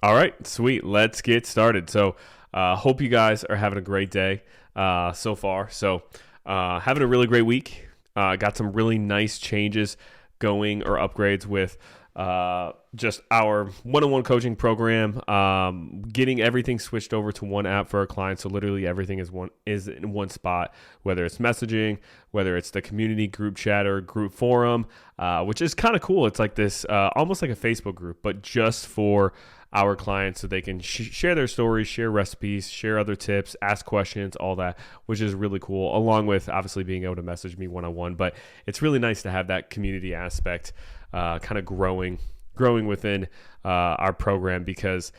All right, sweet. Let's get started. Hope you guys are having a great day so far. Having a really great week. Got some really nice changes going or upgrades with just our one-on-one coaching program. Getting everything switched over to one app for our clients. So literally everything is in one spot. Whether it's messaging, whether it's the community group chat or group forum, which is kind of cool. It's like this, almost like a Facebook group, but just for our clients so they can share their stories, share recipes, share other tips, ask questions, all that, which is really cool, along with obviously being able to message me one-on-one. But it's really nice to have that community aspect kind of growing within our program, because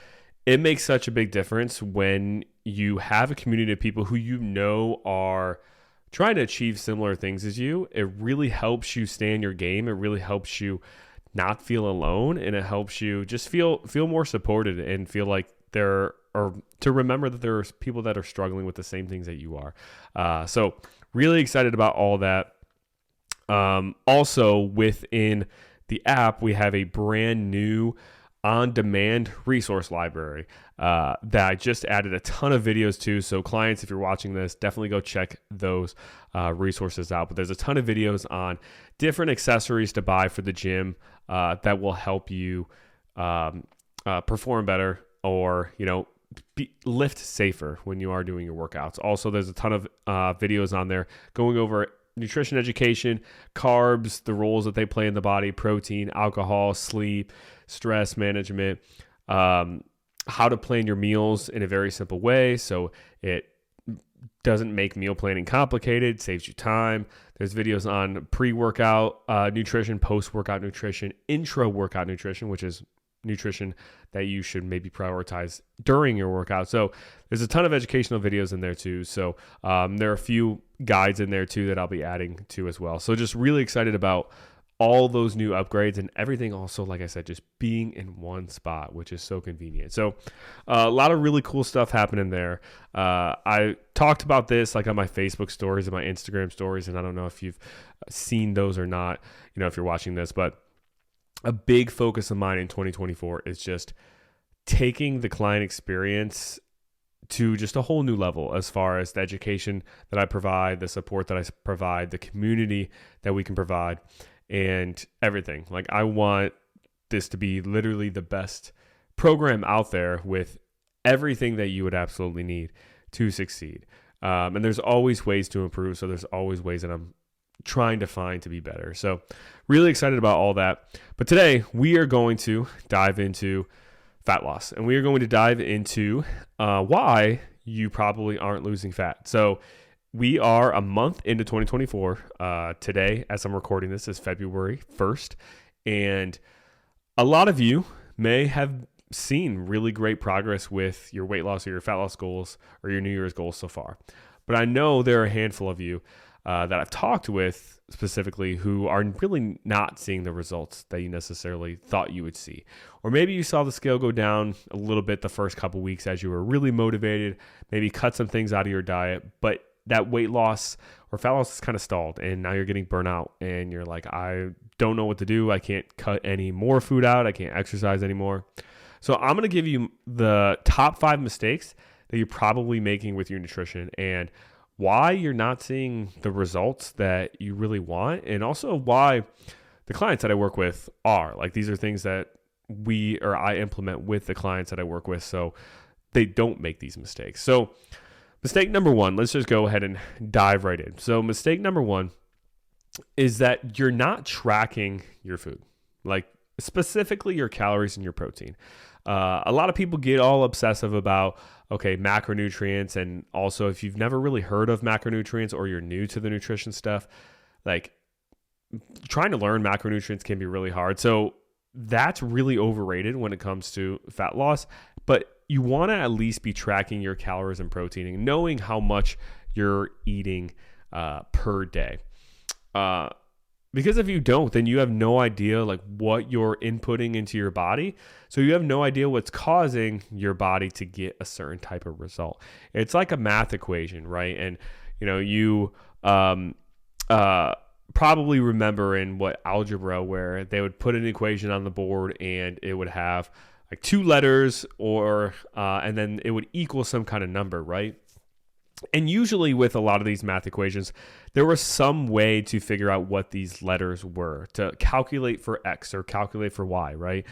it makes such a big difference when you have a community of people who you know are trying to achieve similar things as you. It really helps you stay in your game. It really helps you not feel alone, and it helps you just feel more supported and feel like to remember that there are people that are struggling with the same things that you are. So really excited about all that. Also within the app, we have a brand new on-demand resource library that I just added a ton of videos to. So clients, if you're watching this, definitely go check those resources out. But there's a ton of videos on different accessories to buy for the gym that will help you perform better, or lift safer when you are doing your workouts. Also, there's a ton of videos on there going over nutrition education, carbs, the roles that they play in the body, protein, alcohol, sleep, stress management, how to plan your meals in a very simple way so it doesn't make meal planning complicated, saves you time. There's videos on pre-workout nutrition, post-workout nutrition, intra-workout nutrition, which is nutrition that you should maybe prioritize during your workout. So there's a ton of educational videos in there too. So there are a few guides in there too that I'll be adding to as well. So just really excited about all those new upgrades, and everything also, like I said, just being in one spot, which is so convenient. So a lot of really cool stuff happening there. I talked about this like on my Facebook stories and my Instagram stories, and I don't know if you've seen those or not, if you're watching this, but a big focus of mine in 2024 is just taking the client experience to just a whole new level, as far as the education that I provide, the support that I provide, the community that we can provide, and everything. Like, I want this to be literally the best program out there with everything that you would absolutely need to succeed. And there's always ways to improve. So there's always ways that I'm trying to find to be better. So really excited about all that. But today we are going to dive into fat loss, and we are going to dive into why you probably aren't losing fat. So we are a month into 2024. Today, as I'm recording this, is February 1st. And a lot of you may have seen really great progress with your weight loss or your fat loss goals or your New Year's goals so far. But I know there are a handful of you that I've talked with specifically who are really not seeing the results that you necessarily thought you would see. Or maybe you saw the scale go down a little bit the first couple weeks as you were really motivated, maybe cut some things out of your diet, but that weight loss or fat loss is kind of stalled, and now you're getting burnt out, and you're like, I don't know what to do. I can't cut any more food out. I can't exercise anymore. So I'm going to give you the top 5 mistakes that you're probably making with your nutrition, and why you're not seeing the results that you really want, and also why the clients that I work with are. Like, these are things that I implement with the clients that I work with, so they don't make these mistakes. So mistake number 1, let's just go ahead and dive right in. So mistake number 1 is that you're not tracking your food, like specifically your calories and your protein. A lot of people get all obsessive about, macronutrients. And also, if you've never really heard of macronutrients or you're new to the nutrition stuff, like, trying to learn macronutrients can be really hard. So that's really overrated when it comes to fat loss. But you want to at least be tracking your calories and protein and knowing how much you're eating per day. Because if you don't, then you have no idea like what you're inputting into your body. So you have no idea what's causing your body to get a certain type of result. It's like a math equation, right? And you probably remember in algebra where they would put an equation on the board and it would have like 2 letters, or and then it would equal some kind of number, right? And usually with a lot of these math equations, there was some way to figure out what these letters were, to calculate for X or calculate for Y, right?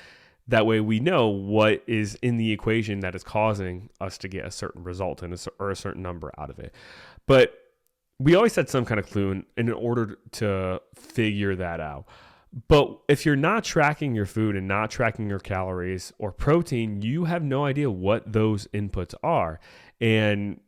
That way we know what is in the equation that is causing us to get a certain result or a certain number out of it. But we always had some kind of clue in order to figure that out. But if you're not tracking your food and not tracking your calories or protein, you have no idea what those inputs are. And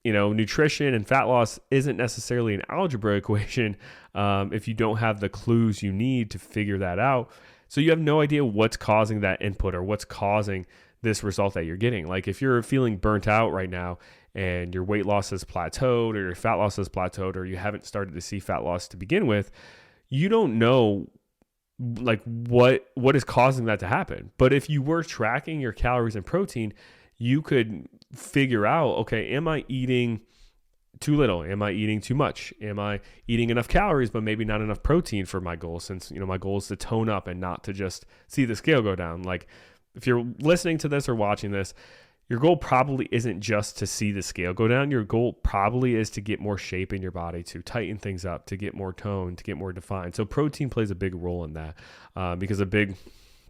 nutrition and fat loss isn't necessarily an algebra equation if you don't have the clues you need to figure that out. So you have no idea what's causing that input or what's causing this result that you're getting. Like if you're feeling burnt out right now and your weight loss has plateaued or your fat loss has plateaued or you haven't started to see fat loss to begin with, you don't know like what is causing that to happen. But if you were tracking your calories and protein, you could figure out, okay, am I eating too little? Am I eating too much? Am I eating enough calories, but maybe not enough protein for my goal? Since, my goal is to tone up and not to just see the scale go down. Like if you're listening to this or watching this, your goal probably isn't just to see the scale go down. Your goal probably is to get more shape in your body, to tighten things up, to get more tone, to get more defined. So protein plays a big role in that because a big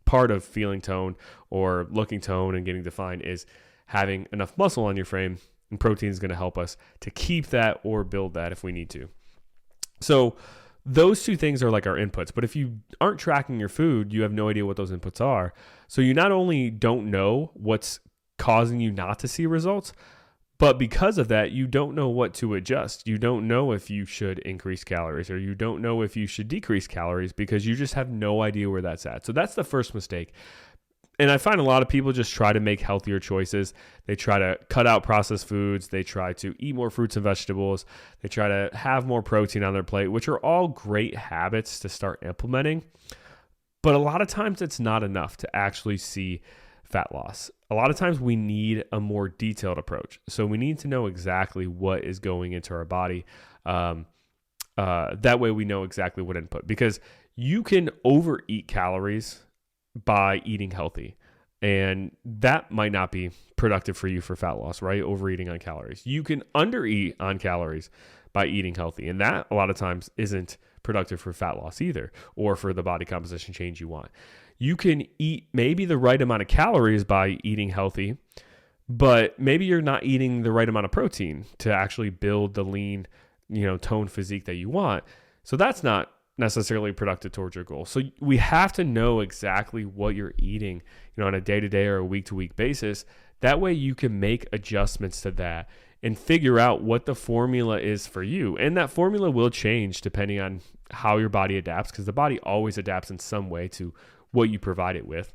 part of feeling toned or looking toned and getting defined is having enough muscle on your frame, and protein is going to help us to keep that or build that if we need to. So those two things are like our inputs, but if you aren't tracking your food, you have no idea what those inputs are. So you not only don't know what's causing you not to see results, but because of that, you don't know what to adjust. You don't know if you should increase calories or you don't know if you should decrease calories because you just have no idea where that's at. So that's the first mistake. And I find a lot of people just try to make healthier choices. They try to cut out processed foods. They try to eat more fruits and vegetables. They try to have more protein on their plate, which are all great habits to start implementing. But a lot of times it's not enough to actually see fat loss. A lot of times we need a more detailed approach. So we need to know exactly what is going into our body. That way we know exactly what input, because you can overeat calories by eating healthy. And that might not be productive for you for fat loss, right? Overeating on calories. You can undereat on calories by eating healthy. And that a lot of times isn't productive for fat loss either, or for the body composition change you want. You can eat maybe the right amount of calories by eating healthy, but maybe you're not eating the right amount of protein to actually build the lean, toned physique that you want. So that's not necessarily productive towards your goal. So we have to know exactly what you're eating, on a day-to-day or a week-to-week basis. That way you can make adjustments to that and figure out what the formula is for you. And that formula will change depending on how your body adapts, because the body always adapts in some way to what you provide it with.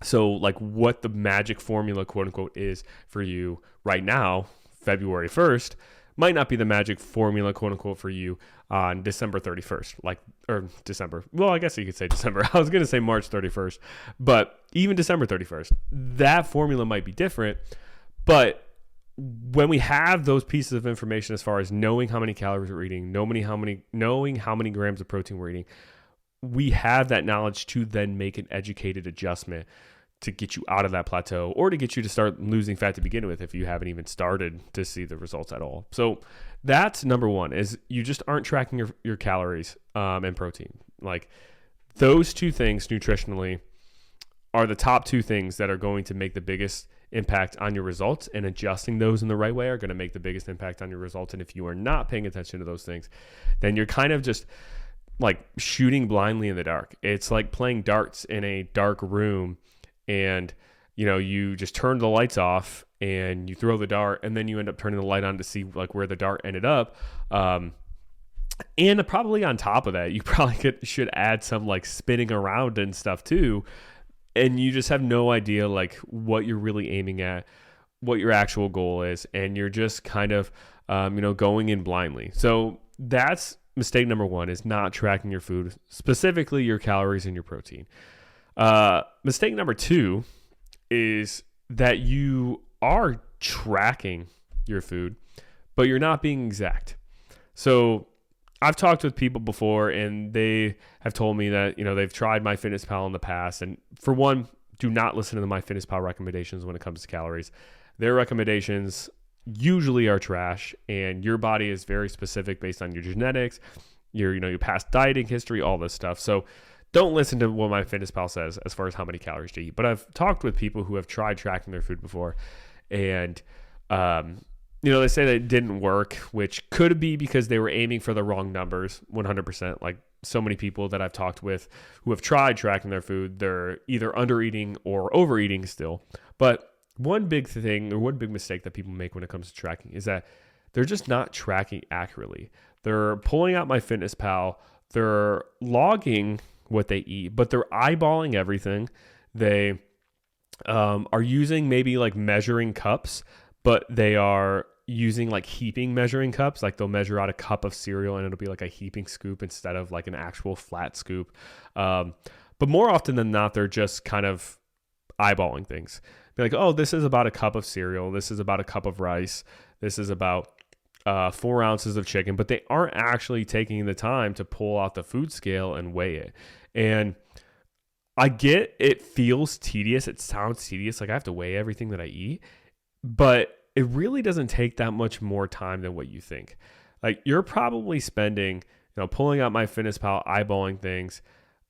So like what the magic formula, quote unquote, is for you right now, February 1st, might not be the magic formula, quote unquote, for you on December 31st, or December. Well, I guess you could say December. I was going to say March 31st, but even December 31st, that formula might be different. But when we have those pieces of information, as far as knowing how many calories we're eating, knowing how many grams of protein we're eating, we have that knowledge to then make an educated adjustment to get you out of that plateau, or to get you to start losing fat to begin with if you haven't even started to see the results at all. So that's number one, is you just aren't tracking your calories and protein. Like those two things nutritionally are the top two things that are going to make the biggest impact on your results, and adjusting those in the right way are going to make the biggest impact on your results. And if you are not paying attention to those things, then you're kind of just like shooting blindly in the dark. It's like playing darts in a dark room, and you just turn the lights off and you throw the dart, and then you end up turning the light on to see like where the dart ended up. And probably on top of that, you probably should add some like spinning around and stuff too. And you just have no idea like what you're really aiming at, what your actual goal is. And you're just kind of, going in blindly. So that's mistake number one, is not tracking your food, specifically your calories and your protein. Mistake number two is that you are tracking your food, but you're not being exact. So I've talked with people before, and they have told me that, they've tried MyFitnessPal in the past. And for one, do not listen to the MyFitnessPal recommendations when it comes to calories. Their recommendations usually are trash, and your body is very specific based on your genetics, your past dieting history, all this stuff. So don't listen to what MyFitnessPal says as far as how many calories to eat. But I've talked with people who have tried tracking their food before, and they say that it didn't work, which could be because they were aiming for the wrong numbers. 100%. Like so many people that I've talked with who have tried tracking their food, they're either under eating or overeating still. But one big thing or one big mistake that people make when it comes to tracking is that they're just not tracking accurately. They're pulling out MyFitnessPal, they're logging what they eat, but they're eyeballing everything. They are using maybe like measuring cups, but they are using like heaping measuring cups. Like they'll measure out a cup of cereal and it'll be like a heaping scoop instead of like an actual flat scoop. But more often than not, they're just kind of eyeballing things. Be like, oh, this is about a cup of cereal. This is about a cup of rice. This is about 4 ounces of chicken. But they aren't actually taking the time to pull out the food scale and weigh it. And I get it feels tedious. It sounds tedious. Like I have to weigh everything that I eat. But it really doesn't take that much more time than what you think. Like you're probably spending, pulling out MyFitnessPal, eyeballing things,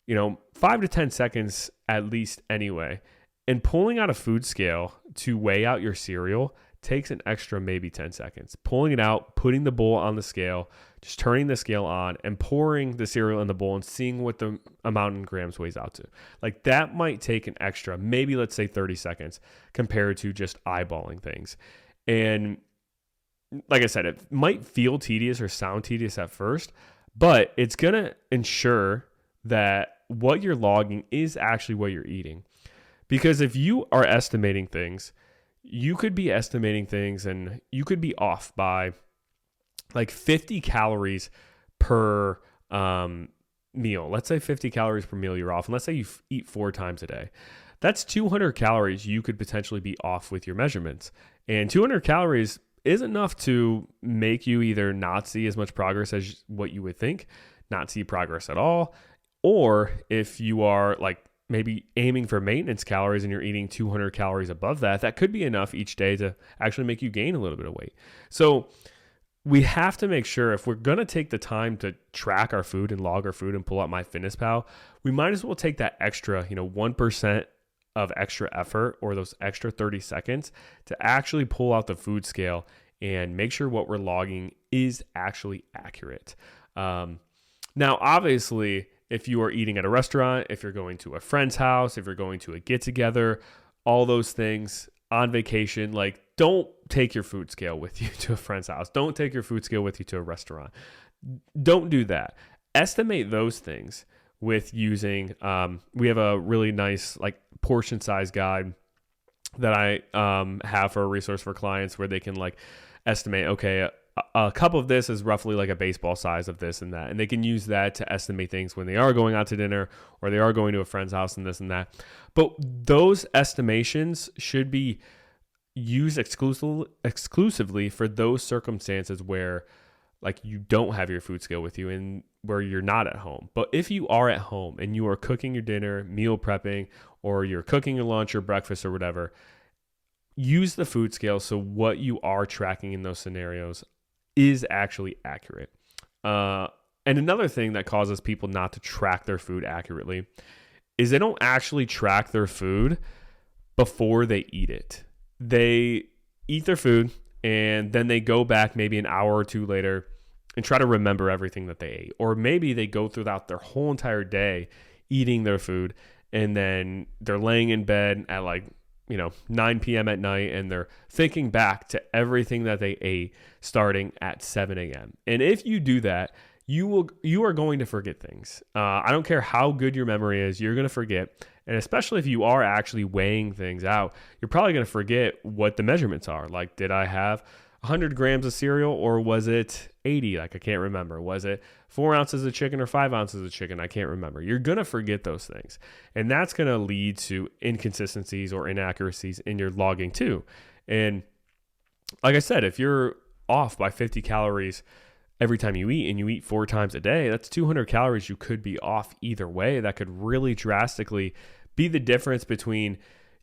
5 to 10 seconds at least anyway. And pulling out a food scale to weigh out your cereal takes an extra maybe 10 seconds. Pulling it out, putting the bowl on the scale, just turning the scale on and pouring the cereal in the bowl and seeing what the amount in grams weighs out to. Like that might take an extra, maybe let's say 30 seconds compared to just eyeballing things. And like I said, it might feel tedious or sound tedious at first, but it's going to ensure that what you're logging is actually what you're eating. Because if you are estimating things, you could be estimating things and you could be off by like 50 calories per meal. Let's say 50 calories per meal you're off. And let's say you eat 4 times a day. That's 200 calories you could potentially be off with your measurements. And 200 calories is enough to make you either not see as much progress as what you would think, not see progress at all, or if you are like maybe aiming for maintenance calories and you're eating 200 calories above that, that could be enough each day to actually make you gain a little bit of weight. So we have to make sure if we're going to take the time to track our food and log our food and pull out MyFitnessPal, we might as well take that extra, 1% of extra effort or those extra 30 seconds to actually pull out the food scale and make sure what we're logging is actually accurate. Now, obviously, if you are eating at a restaurant, if you're going to a friend's house, if you're going to a get-together, all those things on vacation, like don't take your food scale with you to a friend's house. Don't take your food scale with you to a restaurant. Don't do that. Estimate those things with using, we have a really nice like portion size guide that I have for a resource for clients where they can like estimate, okay, a cup of this is roughly like a baseball size of this and that. And they can use that to estimate things when they are going out to dinner or they are going to a friend's house and this and that. But those estimations should be used exclusively for those circumstances where like you don't have your food scale with you and where you're not at home. But if you are at home and you are cooking your dinner, meal prepping, or you're cooking your lunch or breakfast or whatever, use the food scale so what you are tracking in those scenarios is actually accurate. And another thing that causes people not to track their food accurately is they don't actually track their food before they eat it. They eat their food and then they go back maybe an hour or two later and try to remember everything that they ate. Or maybe they go throughout their whole entire day eating their food and then they're laying in bed at like 9 p.m. at night and they're thinking back to everything that they ate starting at 7 a.m. And if you do that, you are going to forget things. I don't care how good your memory is, you're going to forget. And especially if you are actually weighing things out, you're probably going to forget what the measurements are. Like, did I have 100 grams of cereal or was it 80? Like, I can't remember. Was it 4 ounces of chicken or 5 ounces of chicken? I can't remember. You're going to forget those things. And that's going to lead to inconsistencies or inaccuracies in your logging too. And like I said, if you're off by 50 calories every time you eat and you eat 4 times a day, that's 200 calories you could be off either way. That could really drastically be the difference between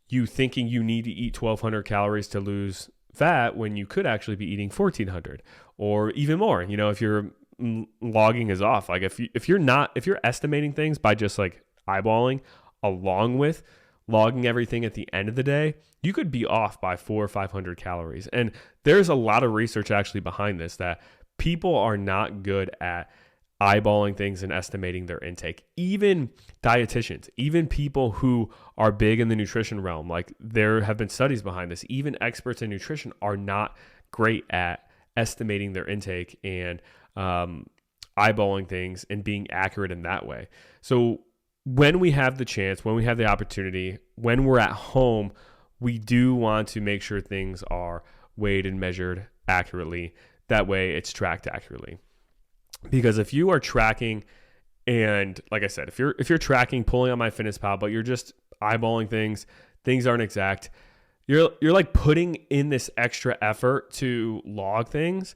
you thinking you need to eat 1,200 calories to lose fat when you could actually be eating 1,400 or even more. If your logging is off, like if you're estimating things by just like eyeballing along with logging everything at the end of the day, you could be off by 400 or 500 calories. And there's a lot of research actually behind this, that people are not good at eyeballing things and estimating their intake. Even dietitians, even people who are big in the nutrition realm, like there have been studies behind this, even experts in nutrition are not great at estimating their intake and eyeballing things and being accurate in that way. So when we have the chance, when we have the opportunity, when we're at home, we do want to make sure things are weighed and measured accurately. That way it's tracked accurately. Because if you are tracking, and like I said, if you're tracking, pulling on MyFitnessPal, but you're just eyeballing things aren't exact, you're like putting in this extra effort to log things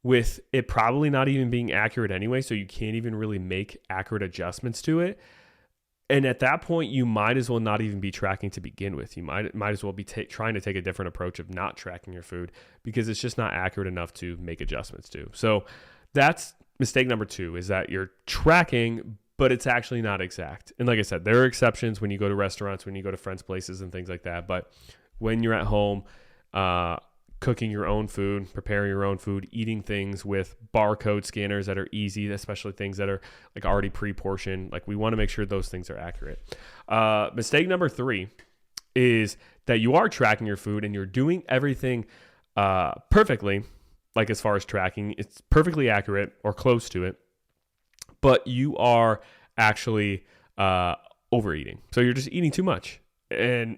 with it probably not even being accurate anyway, so you can't even really make accurate adjustments to it. And at that point, you might as well not even be tracking to begin with. You might as well be trying to take a different approach of not tracking your food, because it's just not accurate enough to make adjustments to. So that's mistake number 2, is that you're tracking, but it's actually not exact. And like I said, there are exceptions when you go to restaurants, when you go to friends' places and things like that. But when you're at home, cooking your own food, preparing your own food, eating things with barcode scanners that are easy, especially things that are like already pre-portioned, like we want to make sure those things are accurate. Mistake number 3 is that you are tracking your food and you're doing everything perfectly, like as far as tracking, it's perfectly accurate or close to it, but you are actually overeating. So you're just eating too much. And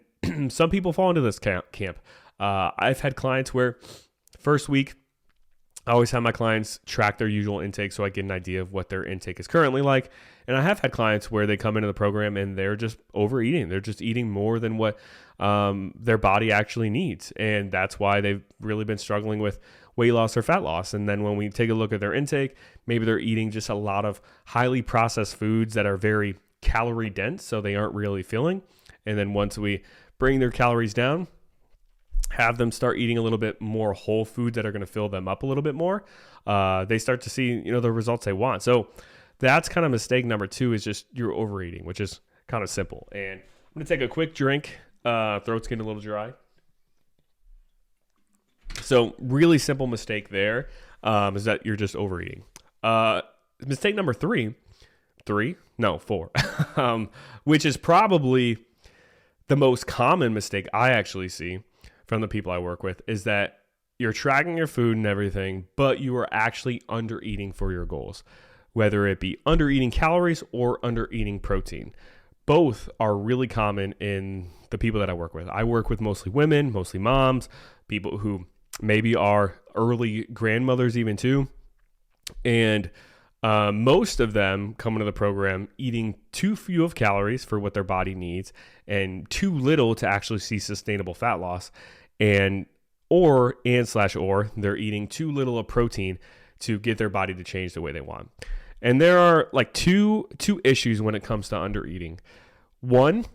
some people fall into this camp. I've had clients where first week, I always have my clients track their usual intake so I get an idea of what their intake is currently like. And I have had clients where they come into the program and they're just overeating. They're just eating more than what their body actually needs. And that's why they've really been struggling with weight loss or fat loss. And then when we take a look at their intake, maybe they're eating just a lot of highly processed foods that are very calorie dense, so they aren't really filling. And then once we bring their calories down, have them start eating a little bit more whole foods that are going to fill them up a little bit more, they start to see, the results they want. So that's kind of mistake number 2, is just you're overeating, which is kind of simple. And I'm going to take a quick drink. Throat's getting a little dry. So really simple mistake there, is that you're just overeating. Mistake number 4, which is probably the most common mistake I actually see from the people I work with, is that you're tracking your food and everything, but you are actually under eating for your goals, whether it be under eating calories or under eating protein. Both are really common in the people that I work with. I work with mostly women, mostly moms, people who maybe are early grandmothers even too. And most of them come into the program eating too few of calories for what their body needs and too little to actually see sustainable fat loss, or they're eating too little of protein to get their body to change the way they want. And there are like two issues when it comes to under eating. One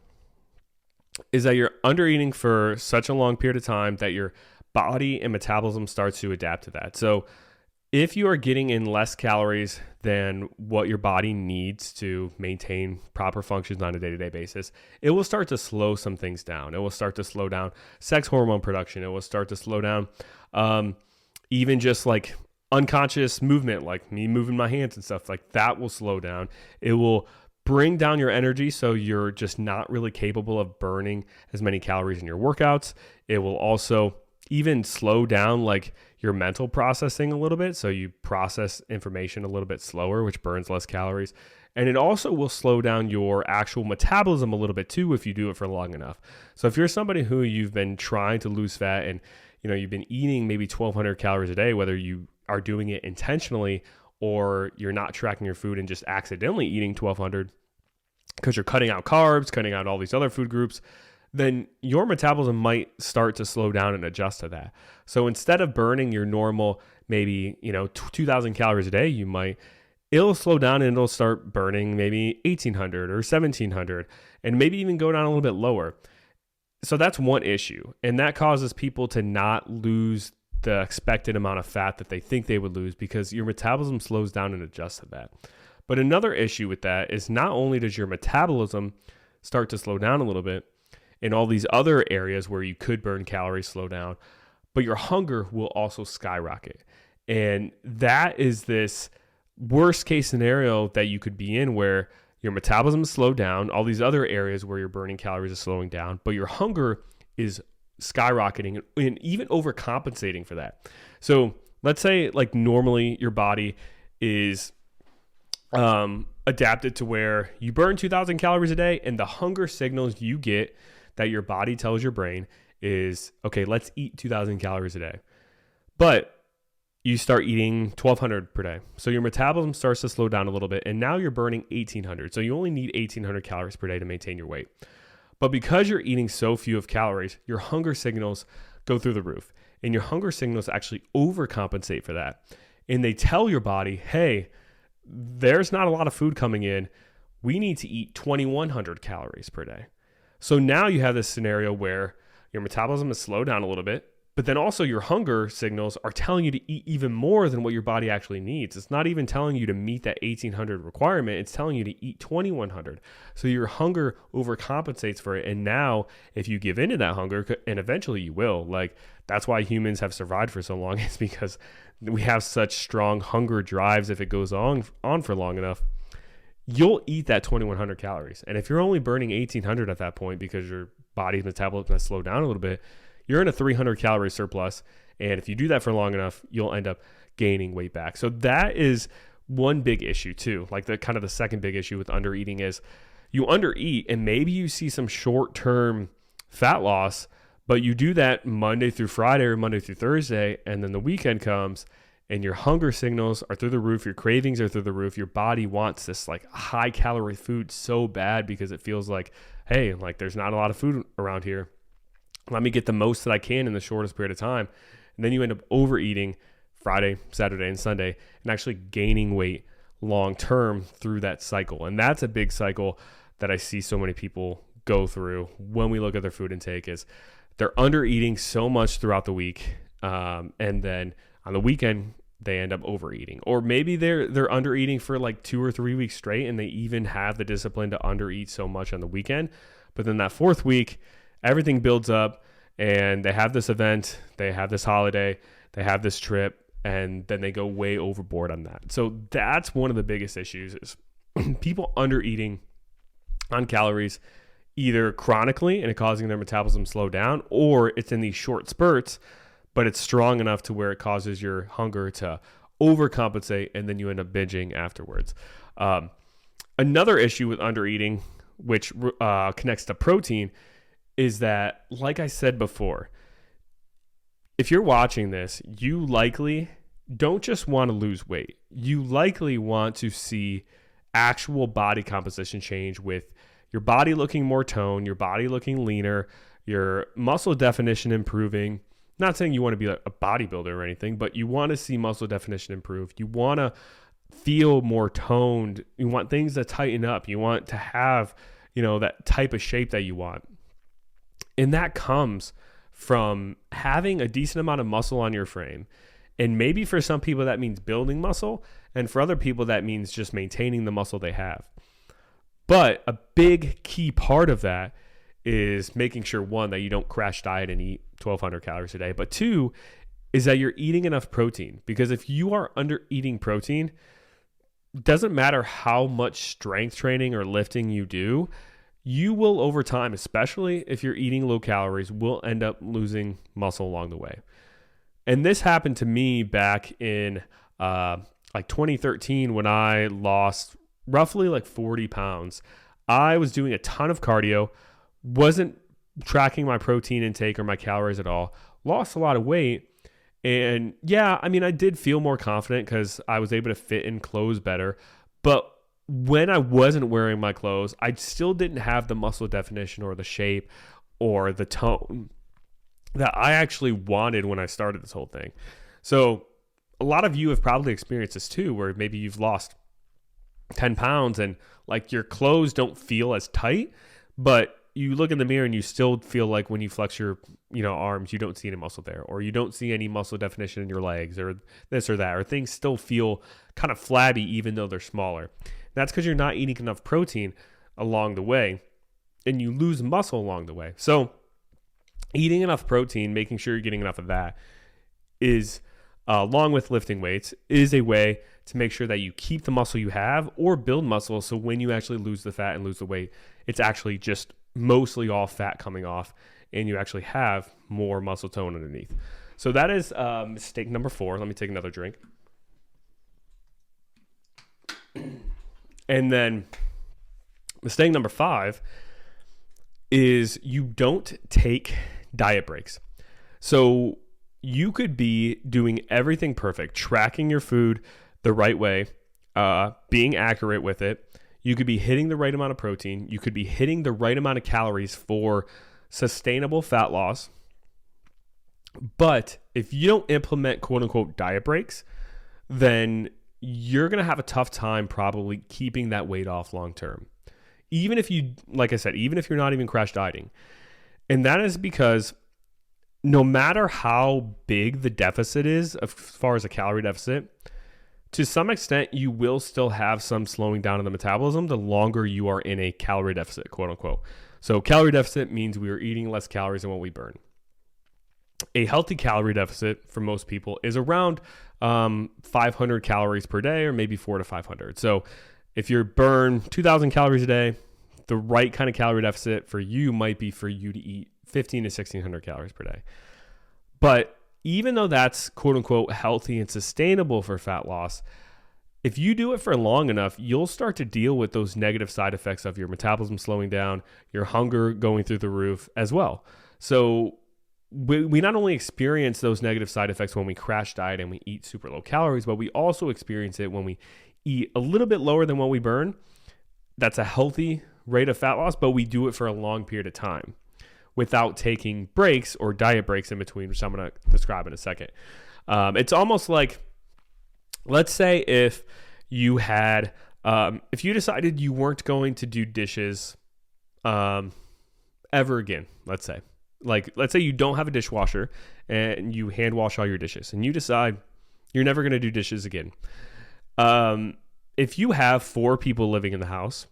is that you're under eating for such a long period of time that your body and metabolism starts to adapt to that. So if you are getting in less calories than what your body needs to maintain proper functions on a day-to-day basis, it will start to slow some things down. It will start to slow down sex hormone production. It will start to slow down even just like unconscious movement, like me moving my hands and stuff, like that will slow down. It will bring down your energy, so you're just not really capable of burning as many calories in your workouts. It will also even slow down like your mental processing a little bit, so you process information a little bit slower, which burns less calories. And it also will slow down your actual metabolism a little bit too if you do it for long enough. So if you're somebody who you've been trying to lose fat and you've been eating maybe 1,200 calories a day, whether you are doing it intentionally or you're not tracking your food and just accidentally eating 1,200 because you're cutting out carbs, cutting out all these other food groups, then your metabolism might start to slow down and adjust to that. So instead of burning your normal, maybe, 2,000 calories a day, it'll slow down and it'll start burning maybe 1,800 or 1,700. and maybe even go down a little bit lower. So that's one issue, and that causes people to not lose the expected amount of fat that they think they would lose because your metabolism slows down and adjusts to that. But another issue with that is not only does your metabolism start to slow down a little bit in all these other areas where you could burn calories slow down, but your hunger will also skyrocket. And that is this worst case scenario that you could be in where your metabolism is slowed down, all these other areas where you're burning calories are slowing down, but your hunger is skyrocketing and even overcompensating for that. So let's say like normally your body is adapted to where you burn 2,000 calories a day, and the hunger signals you get that your body tells your brain is, okay, let's eat 2,000 calories a day. But you start eating 1,200 per day. So your metabolism starts to slow down a little bit, and now you're burning 1,800. So you only need 1,800 calories per day to maintain your weight. But because you're eating so few of calories, your hunger signals go through the roof, and your hunger signals actually overcompensate for that. And they tell your body, hey, there's not a lot of food coming in. We need to eat 2,100 calories per day. So now you have this scenario where your metabolism is slowed down a little bit, but then also your hunger signals are telling you to eat even more than what your body actually needs. It's not even telling you to meet that 1,800 requirement. It's telling you to eat 2,100. So your hunger overcompensates for it. And now if you give into that hunger, and eventually you will, like that's why humans have survived for so long, is because we have such strong hunger drives. If it goes on for long enough, you'll eat that 2,100 calories. And if you're only burning 1,800 at that point because your body's metabolism has slowed down a little bit, you're in a 300 calorie surplus. And if you do that for long enough, you'll end up gaining weight back. So that is one big issue too. Like the kind of the second big issue with undereating is you undereat and maybe you see some short-term fat loss, but you do that Monday through Friday or Monday through Thursday. And then the weekend comes and your hunger signals are through the roof. Your cravings are through the roof. Your body wants this like high calorie food so bad because it feels like, hey, like there's not a lot of food around here. Let me get the most that I can in the shortest period of time. And then you end up overeating Friday, Saturday, and Sunday and actually gaining weight long term through that cycle. And that's a big cycle that I see so many people go through when we look at their food intake is they're under eating so much throughout the week. And then on the weekend, they end up overeating. Or maybe they're under eating for like 2 or 3 weeks straight and they even have the discipline to under eat so much on the weekend. But then that fourth week, everything builds up and they have this event, they have this holiday, they have this trip, and then they go way overboard on that. So that's one of the biggest issues is people under eating on calories either chronically and it causing their metabolism to slow down, or it's in these short spurts, but it's strong enough to where it causes your hunger to overcompensate and then you end up binging afterwards. Another issue with under eating, which connects to protein, is that, like I said before, if you're watching this, you likely don't just want to lose weight. You likely want to see actual body composition change with your body looking more toned, your body looking leaner, your muscle definition improving. Not saying you want to be a bodybuilder or anything, but you want to see muscle definition improve. You want to feel more toned. You want things to tighten up. You want to have, that type of shape that you want. And that comes from having a decent amount of muscle on your frame. And maybe for some people that means building muscle, and for other people that means just maintaining the muscle they have. But a big key part of that is making sure, one, that you don't crash diet and eat 1,200 calories a day. But two, is that you're eating enough protein. Because if you are under eating protein, it doesn't matter how much strength training or lifting you do, you will over time, especially if you're eating low calories, will end up losing muscle along the way. And this happened to me back in like 2013 when I lost roughly like 40 pounds. I was doing a ton of cardio, wasn't tracking my protein intake or my calories at all, lost a lot of weight. And yeah, I mean, I did feel more confident because I was able to fit in clothes better. But when I wasn't wearing my clothes, I still didn't have the muscle definition or the shape or the tone that I actually wanted when I started this whole thing. So a lot of you have probably experienced this too, where maybe you've lost 10 pounds and like your clothes don't feel as tight, but you look in the mirror and you still feel like when you flex your, arms, you don't see any muscle there, or you don't see any muscle definition in your legs, or this or that, or things still feel kind of flabby even though they're smaller. That's because you're not eating enough protein along the way, and you lose muscle along the way. So eating enough protein, making sure you're getting enough of that is, along with lifting weights, is a way to make sure that you keep the muscle you have or build muscle. So when you actually lose the fat and lose the weight, it's actually just mostly all fat coming off and you actually have more muscle tone underneath. So that is mistake number 4. Let me take another drink. And then mistake number 5 is you don't take diet breaks. So you could be doing everything perfect, tracking your food the right way, being accurate with it. You could be hitting the right amount of protein. You could be hitting the right amount of calories for sustainable fat loss. But if you don't implement quote unquote diet breaks, then you're going to have a tough time probably keeping that weight off long term. Even if you, like I said, even if you're not even crash dieting. And that is because no matter how big the deficit is as far as a calorie deficit, to some extent, you will still have some slowing down in the metabolism the longer you are in a calorie deficit, quote unquote. So calorie deficit means we are eating less calories than what we burn. A healthy calorie deficit for most people is around 500 calories per day, or maybe 400 to 500. So if you burn 2,000 calories a day, the right kind of calorie deficit for you might be for you to eat 1,500 to 1,600 calories per day. But even though that's quote unquote healthy and sustainable for fat loss, if you do it for long enough, you'll start to deal with those negative side effects of your metabolism slowing down, your hunger going through the roof as well. So we not only experience those negative side effects when we crash diet and we eat super low calories, but we also experience it when we eat a little bit lower than what we burn. That's a healthy rate of fat loss, but we do it for a long period of time without taking breaks or diet breaks in between, which I'm going to describe in a second. It's almost like, let's say if you had, if you decided you weren't going to do dishes ever again, let's say you don't have a dishwasher and you hand wash all your dishes and you decide you're never going to do dishes again. If you have 4 people living in the house,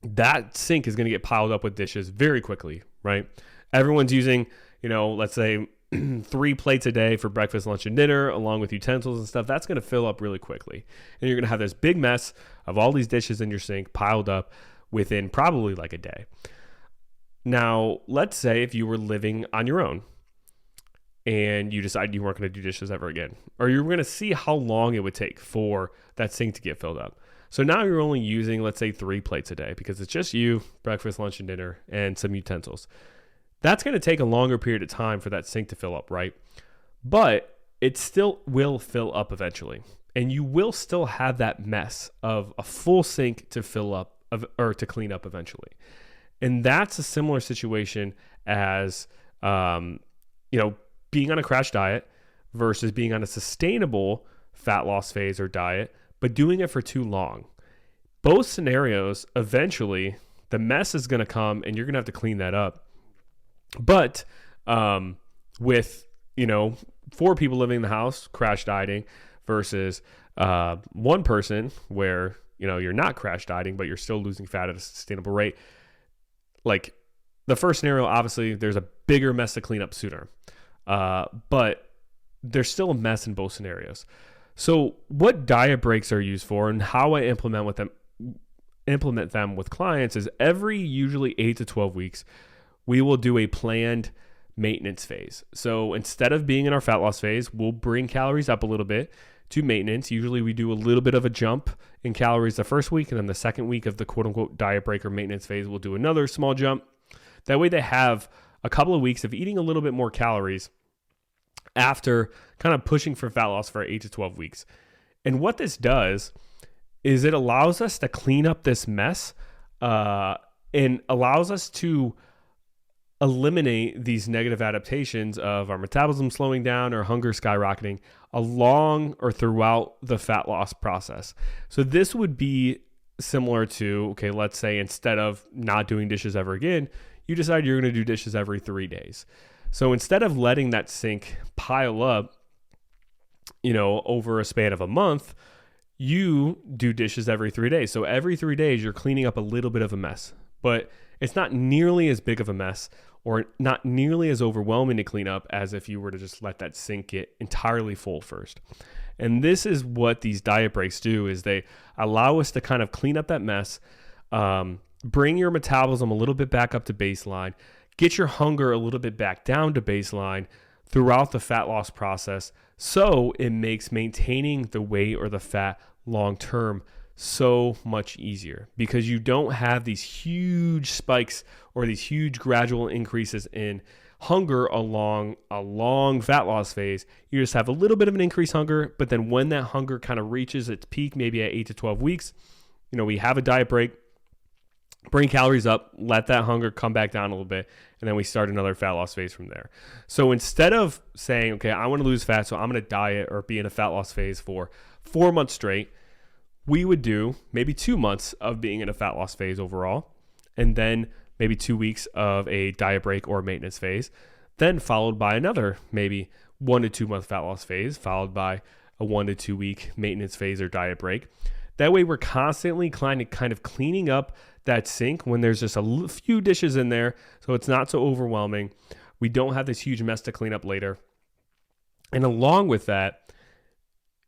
that sink is going to get piled up with dishes very quickly, right? Everyone's using, let's say 3 plates a day for breakfast, lunch, and dinner, along with utensils and stuff. That's going to fill up really quickly. And you're going to have this big mess of all these dishes in your sink piled up within probably like a day. Now, let's say if you were living on your own and you decided you weren't going to do dishes ever again, or you were going to see how long it would take for that sink to get filled up. So now you're only using, let's say, 3 plates a day because it's just you, breakfast, lunch, and dinner, and some utensils. That's going to take a longer period of time for that sink to fill up, right? But it still will fill up eventually. And you will still have that mess of a full sink to fill up or to clean up eventually. And that's a similar situation as, being on a crash diet versus being on a sustainable fat loss phase or diet, but doing it for too long. Both scenarios, eventually, the mess is going to come and you're going to have to clean that up. But with, 4 people living in the house, crash dieting, versus 1 person where, you're not crash dieting, but you're still losing fat at a sustainable rate. Like the first scenario, obviously, there's a bigger mess to clean up sooner. But there's still a mess in both scenarios. So what diet breaks are used for and how I implement them with clients is every usually 8 to 12 weeks, we will do a planned maintenance phase. So instead of being in our fat loss phase, we'll bring calories up a little bit to maintenance. Usually we do a little bit of a jump in calories the first week, and then the second week of the quote unquote diet break or maintenance phase, we'll do another small jump. That way they have a couple of weeks of eating a little bit more calories after kind of pushing for fat loss for 8 to 12 weeks. And what this does is it allows us to clean up this mess and allows us to eliminate these negative adaptations of our metabolism slowing down or hunger skyrocketing along or throughout the fat loss process. So this would be similar to, okay, let's say instead of not doing dishes ever again, you decide you're going to do dishes every 3 days. So instead of letting that sink pile up, over a span of a month, you do dishes every 3 days. So every 3 days, you're cleaning up a little bit of a mess, but it's not nearly as big of a mess or not nearly as overwhelming to clean up as if you were to just let that sink get entirely full first. And this is what these diet breaks do, is they allow us to kind of clean up that mess, bring your metabolism a little bit back up to baseline, get your hunger a little bit back down to baseline throughout the fat loss process. So it makes maintaining the weight or the fat long term so much easier, because you don't have these huge spikes or these huge gradual increases in hunger along a long fat loss phase. You just have a little bit of an increased hunger, but then when that hunger kind of reaches its peak, maybe at 8 to 12 weeks, we have a diet break, bring calories up, let that hunger come back down a little bit, and then we start another fat loss phase from there. So instead of saying, okay, I want to lose fat, so I'm going to diet or be in a fat loss phase for 4 months straight, we would do maybe 2 months of being in a fat loss phase overall, and then maybe 2 weeks of a diet break or maintenance phase, then followed by another maybe 1 to 2 month fat loss phase, followed by a 1 to 2 week maintenance phase or diet break. That way we're constantly kind of cleaning up that sink when there's just a few dishes in there, so it's not so overwhelming. We don't have this huge mess to clean up later. And along with that,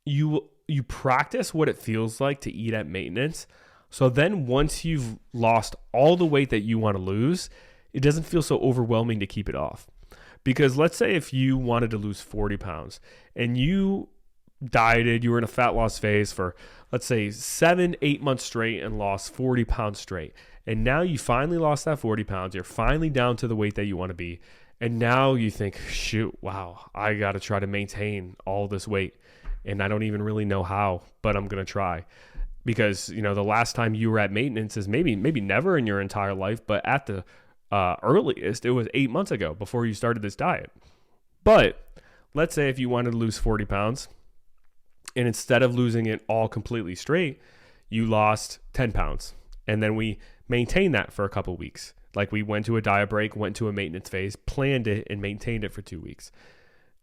you practice what it feels like to eat at maintenance. So then once you've lost all the weight that you want to lose, it doesn't feel so overwhelming to keep it off. Because let's say if you wanted to lose 40 pounds and you dieted, you were in a fat loss phase for, let's say, 7-8 months straight and lost 40 pounds straight. And now you finally lost that 40 pounds. You're finally down to the weight that you want to be. And now you think, shoot, wow, I got to try to maintain all this weight. And I don't even really know how, but I'm going to try. Because, the last time you were at maintenance is maybe never in your entire life, but at the earliest, it was 8 months ago before you started this diet. But let's say if you wanted to lose 40 pounds, and instead of losing it all completely straight, you lost 10 pounds. And then we maintained that for a couple weeks. Like we went to a diet break, went to a maintenance phase, planned it, and maintained it for 2 weeks.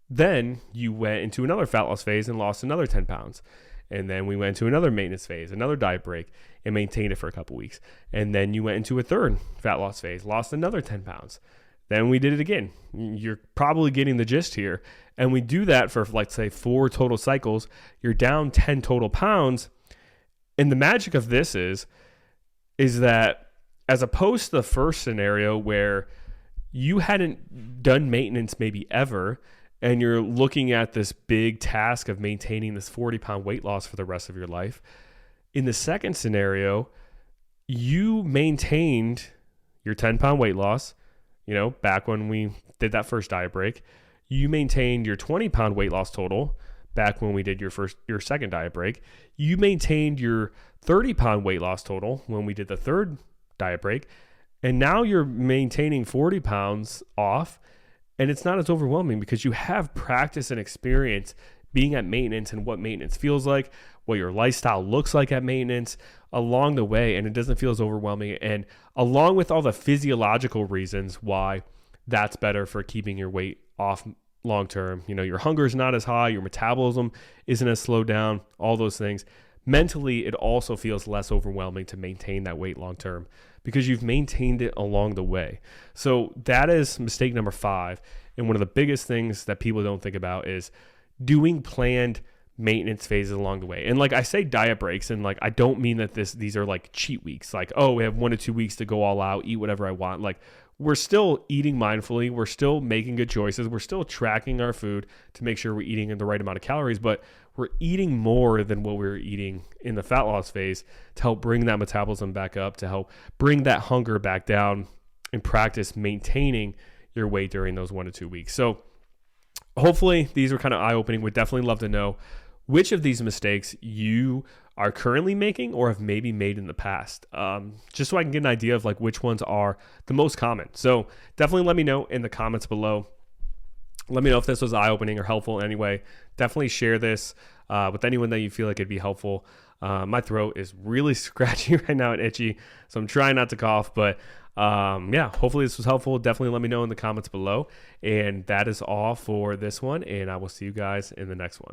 Then you went into another fat loss phase and lost another 10 pounds. And then we went to another maintenance phase, another diet break, and maintained it for a couple weeks. And then you went into a third fat loss phase, lost another 10 pounds. Then we did it again. You're probably getting the gist here. And we do that for, let's say, 4 total cycles. You're down 10 total pounds. And the magic of this is that as opposed to the first scenario where you hadn't done maintenance maybe ever, and you're looking at this big task of maintaining this 40-pound weight loss for the rest of your life, in the second scenario, you maintained your 10-pound weight loss. Back when we did that first diet break, you maintained your 20-pound weight loss total back when we did your second diet break. You maintained your 30-pound weight loss total when we did the third diet break. And now you're maintaining 40 pounds off, and it's not as overwhelming because you have practice and experience being at maintenance and what maintenance feels like, what your lifestyle looks like at maintenance along the way, and it doesn't feel as overwhelming. And along with all the physiological reasons why that's better for keeping your weight off long term, your hunger is not as high, your metabolism isn't as slowed down, all those things. Mentally, it also feels less overwhelming to maintain that weight long term because you've maintained it along the way. So that is mistake number 5. And one of the biggest things that people don't think about is doing planned maintenance phases along the way. And like I say diet breaks, and like I don't mean that these are like cheat weeks. Like, oh, we have 1 to 2 weeks to go all out, eat whatever I want. Like we're still eating mindfully. We're still making good choices. We're still tracking our food to make sure we're eating the right amount of calories, but we're eating more than what we were eating in the fat loss phase to help bring that metabolism back up, to help bring that hunger back down, and practice maintaining your weight during those 1 to 2 weeks. So hopefully these were kind of eye-opening. We'd definitely love to know which of these mistakes you are currently making or have maybe made in the past, just so I can get an idea of like which ones are the most common. So definitely let me know in the comments below. Let me know if this was eye-opening or helpful in any way. Definitely share this with anyone that you feel like it'd be helpful. My throat is really scratchy right now and itchy, so I'm trying not to cough. But yeah, hopefully this was helpful. Definitely let me know in the comments below. And that is all for this one, and I will see you guys in the next one.